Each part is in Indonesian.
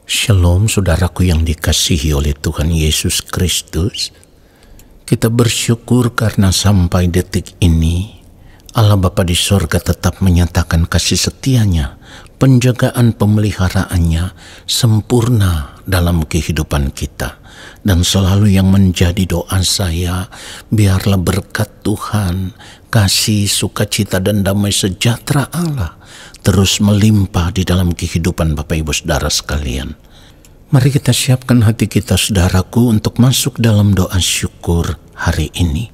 Shalom saudaraku yang dikasihi oleh Tuhan Yesus Kristus. Kita bersyukur karena sampai detik ini Allah Bapa di sorga tetap menyatakan kasih setianya, penjagaan pemeliharaannya sempurna dalam kehidupan kita. Dan selalu yang menjadi doa saya, biarlah berkat Tuhan, kasih, sukacita dan damai sejahtera Allah terus melimpah di dalam kehidupan Bapak Ibu Saudara sekalian. Mari kita siapkan hati kita saudaraku untuk masuk dalam doa syukur hari ini.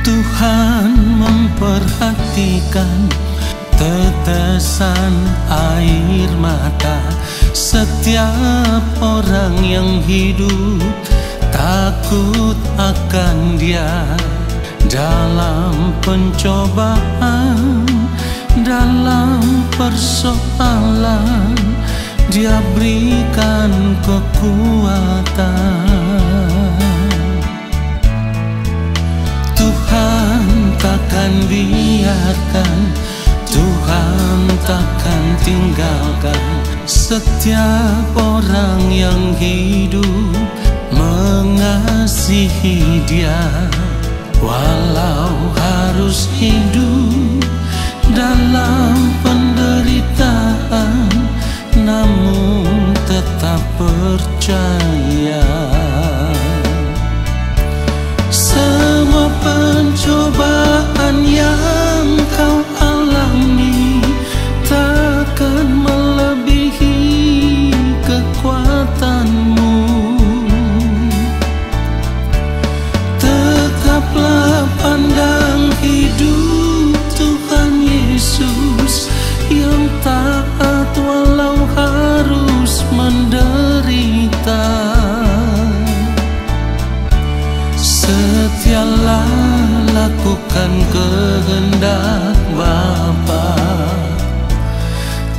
Tuhan memperhatikan tetesan air mata setiap orang yang hidup takut akan Dia. Dalam pencobaan, dalam persoalan, Dia berikan kekuatan. Tuhan takkan biarkan, Tuhan takkan tinggalkan setiap orang yang hidup mengasihi Dia. Walau harus hidup dalam penderitaan, namun tetap percaya. Semua pencobaan yang kau alami takkan melebihi kekuatanmu. Tetaplah pandang hidup Tuhan Yesus yang taat walau harus menderita. Setialah lakukan kehendak Bapa,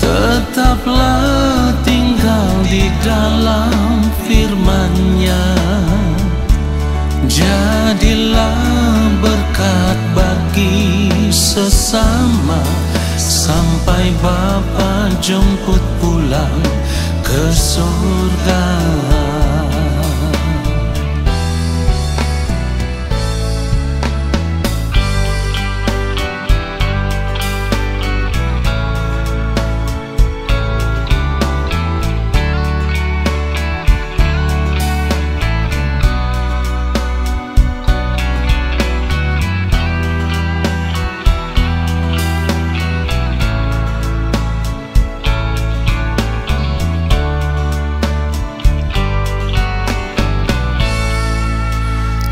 tetaplah tinggal di dalam firman-Nya. Jadilah berkat bagi sesama sampai Bapa jemput pulang ke surga.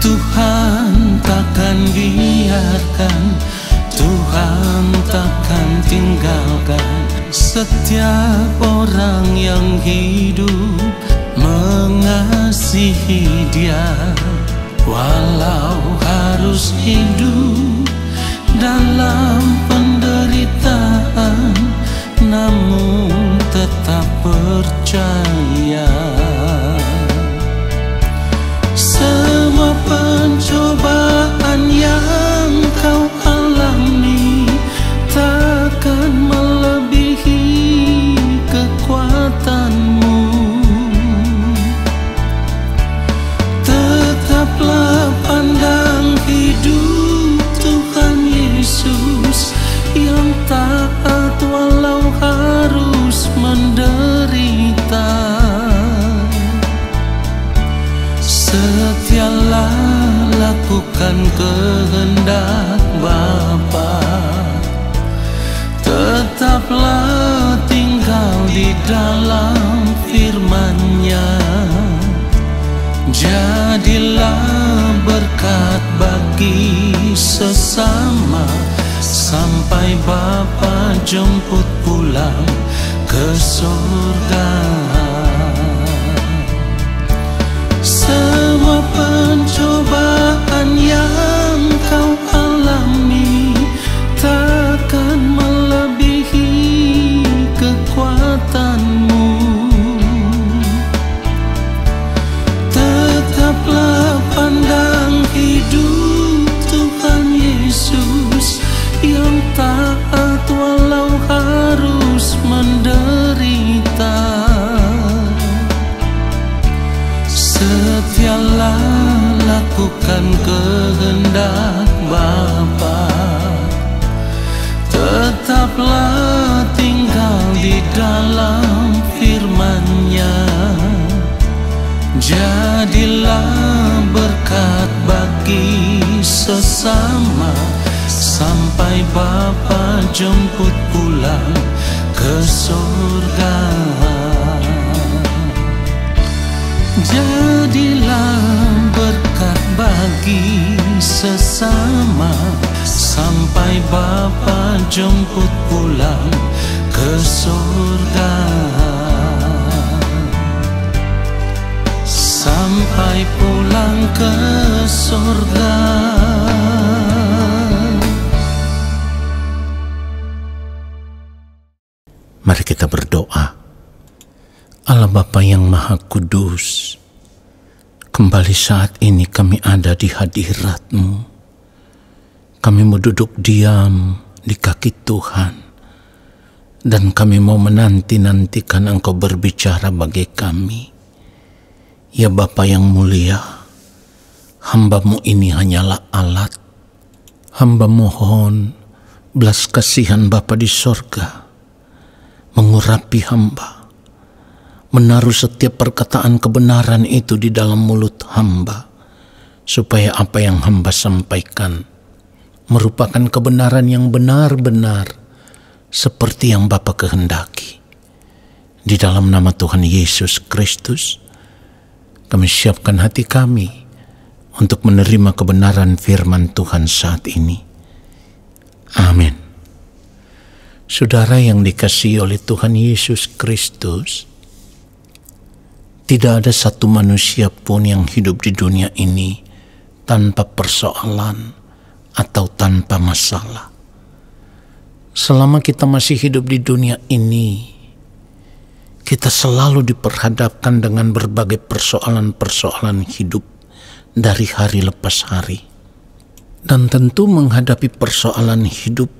Tuhan takkan biarkan, Tuhan takkan tinggalkan setiap orang yang hidup mengasihi Dia. Walau harus hidup dalam penderitaan, namun tetap percaya. Semua pencobaan yang kau alami takkan melebihi kekuatanmu. Tetaplah pandang hidup Tuhan Yesus yang taat walau harus menderita. Setialah lakukan kehendak Bapa, tetaplah tinggal di dalam firman-Nya. Jadilah berkat bagi sesama sampai Bapa jemput pulang ke surga. melakukan kehendak Bapa. Tetaplah tinggal di dalam firman-Nya, jadilah berkat bagi sesama sampai Bapa jemput pulang ke surga. Jadilah berkat bagi sesama sampai Bapa jemput pulang ke surga. Sampai pulang ke surga. Mari kita berdoa. Allah Bapa yang Maha Kudus, kembali saat ini kami ada di hadirat-Mu. Kami mau duduk diam di kaki Tuhan, dan kami mau menanti-nantikan Engkau berbicara bagi kami. Ya Bapa yang mulia, hamba-Mu ini hanyalah alat. Hamba mohon belas kasihan Bapa di sorga mengurapi hamba, menaruh setiap perkataan kebenaran itu di dalam mulut hamba, supaya apa yang hamba sampaikan merupakan kebenaran yang benar-benar seperti yang Bapa kehendaki. Di dalam nama Tuhan Yesus Kristus, kami siapkan hati kami untuk menerima kebenaran firman Tuhan saat ini. Amin. Saudara yang dikasihi oleh Tuhan Yesus Kristus, tidak ada satu manusia pun yang hidup di dunia ini tanpa persoalan atau tanpa masalah. Selama kita masih hidup di dunia ini, kita selalu diperhadapkan dengan berbagai persoalan-persoalan hidup dari hari lepas hari. Dan tentu menghadapi persoalan hidup,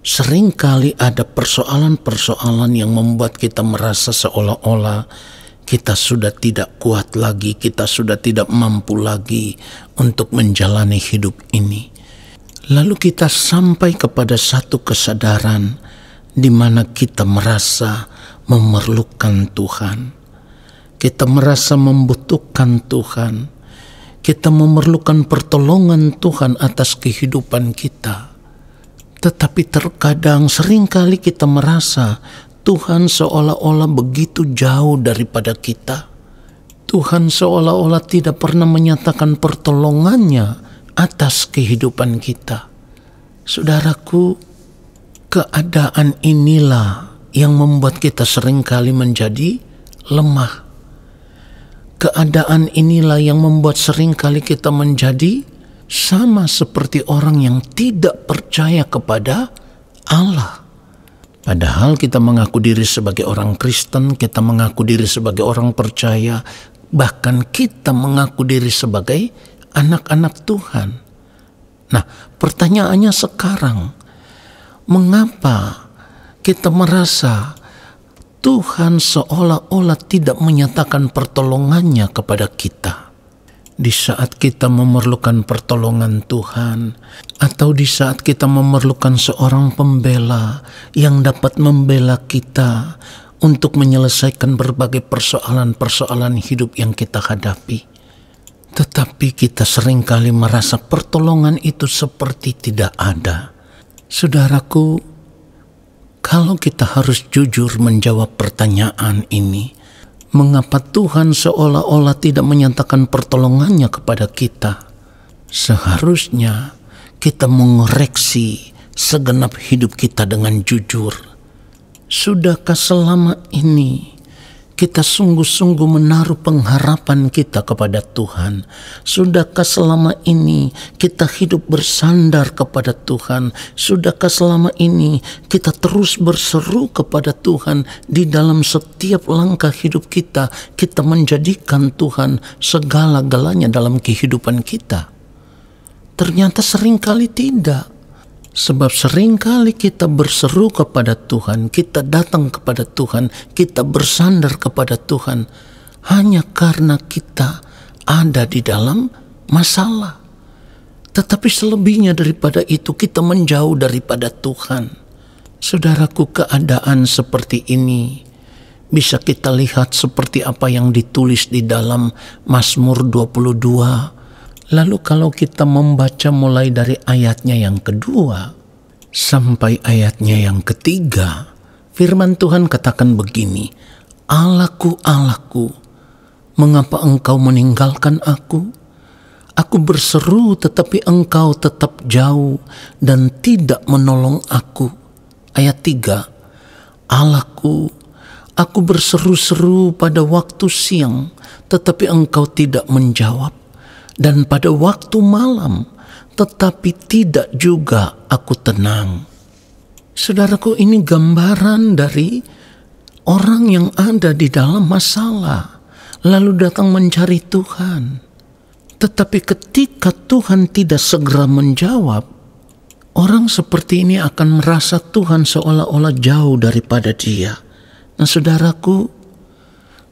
seringkali ada persoalan-persoalan yang membuat kita merasa seolah-olah kita sudah tidak kuat lagi, kita sudah tidak mampu lagi untuk menjalani hidup ini. Lalu kita sampai kepada satu kesadaran di mana kita merasa memerlukan Tuhan. Kita merasa membutuhkan Tuhan. Kita memerlukan pertolongan Tuhan atas kehidupan kita. Tetapi terkadang seringkali kita merasa Tuhan seolah-olah begitu jauh daripada kita. Tuhan seolah-olah tidak pernah menyatakan pertolongannya atas kehidupan kita. Saudaraku, keadaan inilah yang membuat kita seringkali menjadi lemah. Keadaan inilah yang membuat seringkali kita menjadi sama seperti orang yang tidak percaya kepada Allah. Padahal kita mengaku diri sebagai orang Kristen, kita mengaku diri sebagai orang percaya, bahkan kita mengaku diri sebagai anak-anak Tuhan. Nah, pertanyaannya sekarang, mengapa kita merasa Tuhan seolah-olah tidak menyatakan pertolongannya kepada kita? Di saat kita memerlukan pertolongan Tuhan, atau di saat kita memerlukan seorang pembela yang dapat membela kita untuk menyelesaikan berbagai persoalan-persoalan hidup yang kita hadapi. Tetapi kita seringkali merasa pertolongan itu seperti tidak ada. Saudaraku, kalau kita harus jujur menjawab pertanyaan ini, mengapa Tuhan seolah-olah tidak menyatakan pertolongannya kepada kita? Seharusnya kita mengoreksi segenap hidup kita dengan jujur. Sudahkah selama ini kita sungguh-sungguh menaruh pengharapan kita kepada Tuhan? Sudahkah selama ini kita hidup bersandar kepada Tuhan? Sudahkah selama ini kita terus berseru kepada Tuhan di dalam setiap langkah hidup kita? Kita menjadikan Tuhan segala-galanya dalam kehidupan kita? Ternyata seringkali tidak. Sebab seringkali kita berseru kepada Tuhan, kita datang kepada Tuhan, kita bersandar kepada Tuhan hanya karena kita ada di dalam masalah. Tetapi selebihnya daripada itu kita menjauh daripada Tuhan. Saudaraku, keadaan seperti ini bisa kita lihat seperti apa yang ditulis di dalam Mazmur 22. Lalu kalau kita membaca mulai dari ayatnya yang kedua sampai ayatnya yang ketiga, firman Tuhan katakan begini, Allahku, Allahku, mengapa engkau meninggalkan aku? Aku berseru tetapi engkau tetap jauh dan tidak menolong aku. Ayat 3, Allahku, aku berseru-seru pada waktu siang tetapi engkau tidak menjawab. Dan pada waktu malam tetapi tidak juga aku tenang. Saudaraku, ini gambaran dari orang yang ada di dalam masalah lalu datang mencari Tuhan. Tetapi ketika Tuhan tidak segera menjawab, orang seperti ini akan merasa Tuhan seolah-olah jauh daripada dia. Nah saudaraku,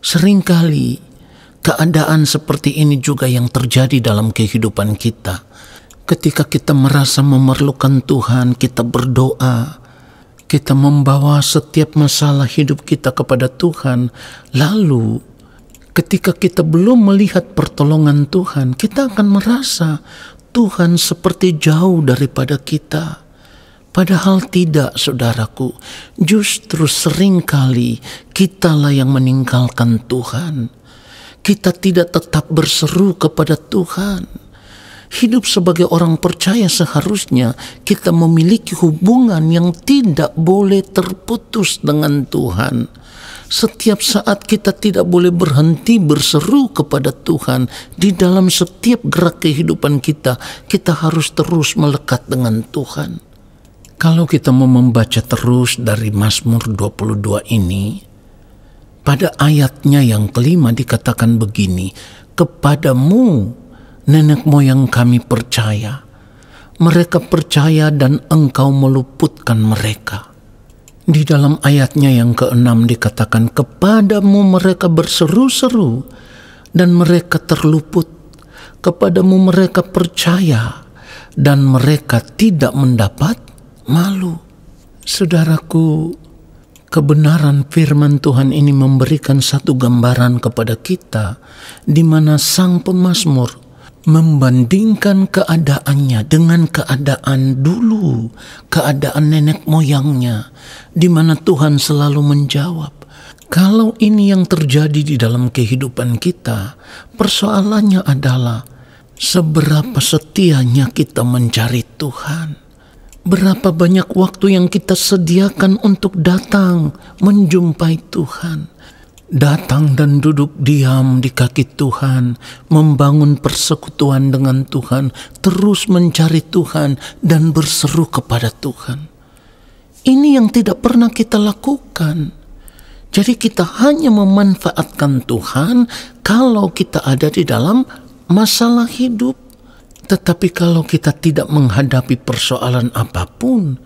seringkali keadaan seperti ini juga yang terjadi dalam kehidupan kita. Ketika kita merasa memerlukan Tuhan, kita berdoa, kita membawa setiap masalah hidup kita kepada Tuhan, lalu ketika kita belum melihat pertolongan Tuhan, kita akan merasa Tuhan seperti jauh daripada kita. Padahal tidak, saudaraku. Justru seringkali kitalah yang meninggalkan Tuhan. Kita tidak tetap berseru kepada Tuhan. Hidup sebagai orang percaya seharusnya kita memiliki hubungan yang tidak boleh terputus dengan Tuhan. Setiap saat kita tidak boleh berhenti berseru kepada Tuhan. Di dalam setiap gerak kehidupan kita, kita harus terus melekat dengan Tuhan. Kalau kita mau membaca terus dari Mazmur 22 ini, pada ayatnya yang kelima dikatakan begini, kepadamu nenek moyang kami percaya. Mereka percaya dan engkau meluputkan mereka. Di dalam ayatnya yang keenam dikatakan, kepadamu mereka berseru-seru dan mereka terluput. Kepadamu mereka percaya dan mereka tidak mendapat malu. Saudaraku, kebenaran firman Tuhan ini memberikan satu gambaran kepada kita, di mana sang pemazmur membandingkan keadaannya dengan keadaan dulu, keadaan nenek moyangnya, di mana Tuhan selalu menjawab. Kalau ini yang terjadi di dalam kehidupan kita, persoalannya adalah seberapa setianya kita mencari Tuhan. Berapa banyak waktu yang kita sediakan untuk datang menjumpai Tuhan. Datang dan duduk diam di kaki Tuhan, membangun persekutuan dengan Tuhan, terus mencari Tuhan dan berseru kepada Tuhan. Ini yang tidak pernah kita lakukan. Jadi kita hanya memanfaatkan Tuhan kalau kita ada di dalam masalah hidup. Tetapi kalau kita tidak menghadapi persoalan apapun,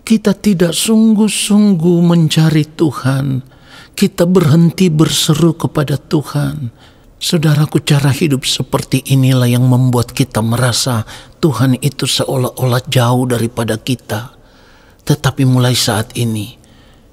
kita tidak sungguh-sungguh mencari Tuhan, kita berhenti berseru kepada Tuhan. Saudaraku, cara hidup seperti inilah yang membuat kita merasa Tuhan itu seolah-olah jauh daripada kita. Tetapi mulai saat ini,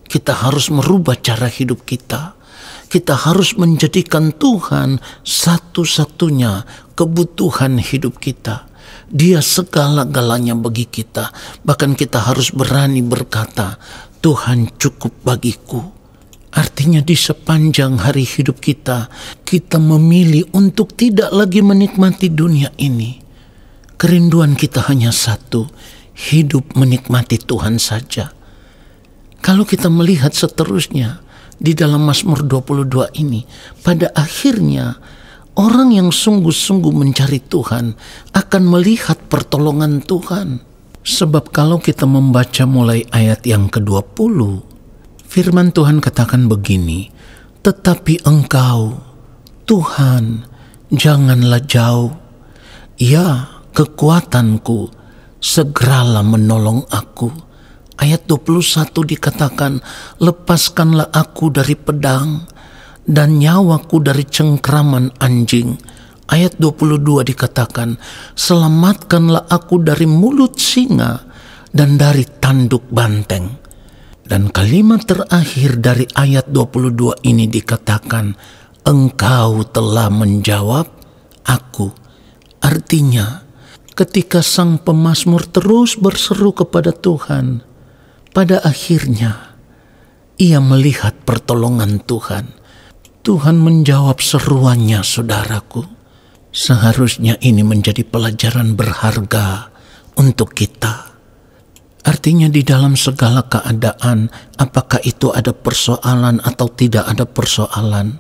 kita harus merubah cara hidup kita. Kita harus menjadikan Tuhan satu-satunya kebutuhan hidup kita. Dia segala-galanya bagi kita. Bahkan kita harus berani berkata, Tuhan cukup bagiku. Artinya di sepanjang hari hidup kita, kita memilih untuk tidak lagi menikmati dunia ini. Kerinduan kita hanya satu, hidup menikmati Tuhan saja. Kalau kita melihat seterusnya, di dalam Mazmur 22 ini, pada akhirnya orang yang sungguh-sungguh mencari Tuhan akan melihat pertolongan Tuhan. Sebab kalau kita membaca mulai ayat yang ke-20, firman Tuhan katakan begini, tetapi engkau, Tuhan, janganlah jauh. Ya, kekuatanku, segeralah menolong aku. Ayat 21 dikatakan, lepaskanlah aku dari pedang dan nyawaku dari cengkraman anjing. Ayat 22 dikatakan, selamatkanlah aku dari mulut singa dan dari tanduk banteng. Dan kalimat terakhir dari ayat 22 ini dikatakan, engkau telah menjawab aku. Artinya, ketika sang pemazmur terus berseru kepada Tuhan, pada akhirnya ia melihat pertolongan Tuhan. Tuhan menjawab seruannya, saudaraku. Seharusnya ini menjadi pelajaran berharga untuk kita. Artinya di dalam segala keadaan, apakah itu ada persoalan atau tidak ada persoalan,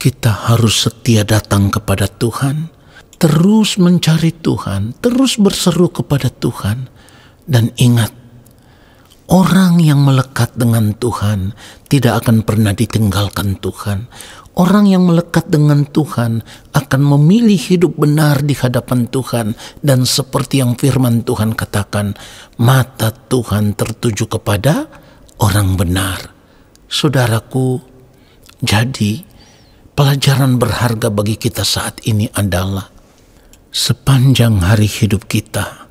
kita harus setia datang kepada Tuhan, terus mencari Tuhan, terus berseru kepada Tuhan. Dan ingat, orang yang melekat dengan Tuhan tidak akan pernah ditinggalkan Tuhan. Orang yang melekat dengan Tuhan akan memilih hidup benar di hadapan Tuhan. Dan seperti yang firman Tuhan katakan, mata Tuhan tertuju kepada orang benar. Saudaraku, jadi pelajaran berharga bagi kita saat ini adalah sepanjang hari hidup kita,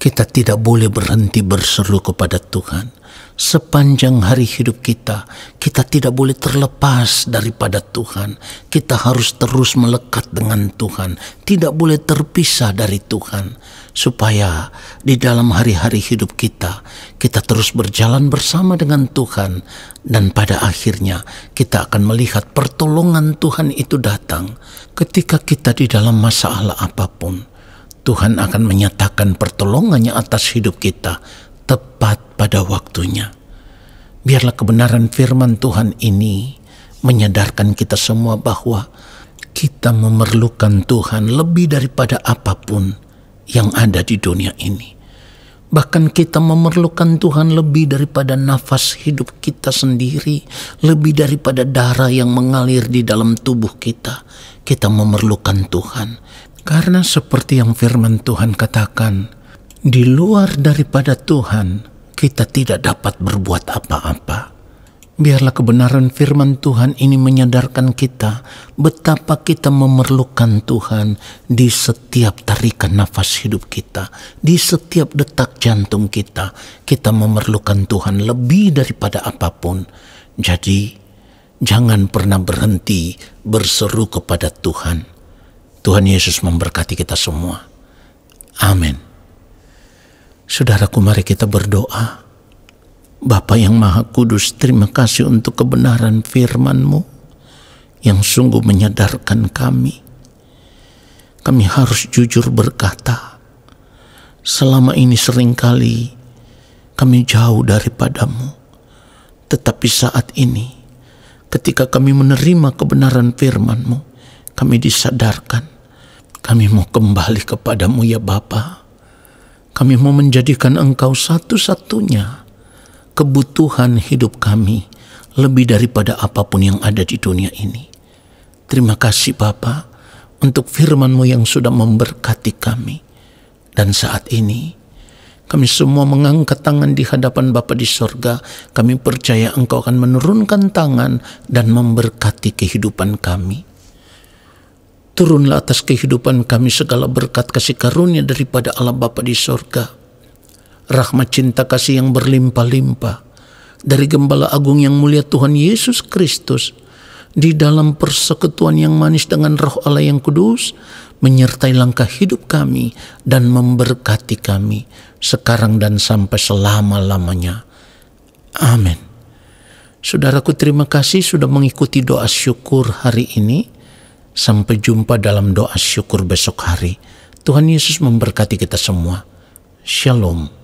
kita tidak boleh berhenti berseru kepada Tuhan. Sepanjang hari hidup kita, kita tidak boleh terlepas daripada Tuhan. Kita harus terus melekat dengan Tuhan, tidak boleh terpisah dari Tuhan. Supaya di dalam hari-hari hidup kita, kita terus berjalan bersama dengan Tuhan. Dan pada akhirnya kita akan melihat pertolongan Tuhan itu datang. Ketika kita di dalam masalah apapun, Tuhan akan menyatakan pertolongannya atas hidup kita tepat pada waktunya. Biarlah kebenaran firman Tuhan ini menyadarkan kita semua bahwa kita memerlukan Tuhan lebih daripada apapun yang ada di dunia ini. Bahkan kita memerlukan Tuhan lebih daripada nafas hidup kita sendiri, lebih daripada darah yang mengalir di dalam tubuh kita. Kita memerlukan Tuhan. Karena seperti yang firman Tuhan katakan, di luar daripada Tuhan, kita tidak dapat berbuat apa-apa. Biarlah kebenaran firman Tuhan ini menyadarkan kita betapa kita memerlukan Tuhan di setiap tarikan nafas hidup kita, di setiap detak jantung kita. Kita memerlukan Tuhan lebih daripada apapun. Jadi, jangan pernah berhenti berseru kepada Tuhan. Tuhan Yesus memberkati kita semua. Amin. Saudaraku, mari kita berdoa. Bapa yang Maha Kudus, terima kasih untuk kebenaran firman-Mu yang sungguh menyadarkan kami. Kami harus jujur berkata, selama ini seringkali kami jauh daripadamu. Tetapi saat ini, ketika kami menerima kebenaran firman-Mu, kami disadarkan, kami mau kembali kepadamu ya Bapa. Kami mau menjadikan Engkau satu-satunya kebutuhan hidup kami lebih daripada apapun yang ada di dunia ini. Terima kasih Bapa untuk firman-Mu yang sudah memberkati kami. Dan saat ini kami semua mengangkat tangan di hadapan Bapa di sorga. Kami percaya Engkau akan menurunkan tangan dan memberkati kehidupan kami. Turunlah atas kehidupan kami segala berkat kasih karunia daripada Allah Bapa di sorga. Rahmat cinta kasih yang berlimpah-limpah dari Gembala Agung yang mulia Tuhan Yesus Kristus, di dalam persekutuan yang manis dengan Roh Allah yang kudus, menyertai langkah hidup kami dan memberkati kami sekarang dan sampai selama-lamanya. Amin. Saudaraku, terima kasih sudah mengikuti doa syukur hari ini. Sampai jumpa dalam doa syukur besok hari. Tuhan Yesus memberkati kita semua. Shalom.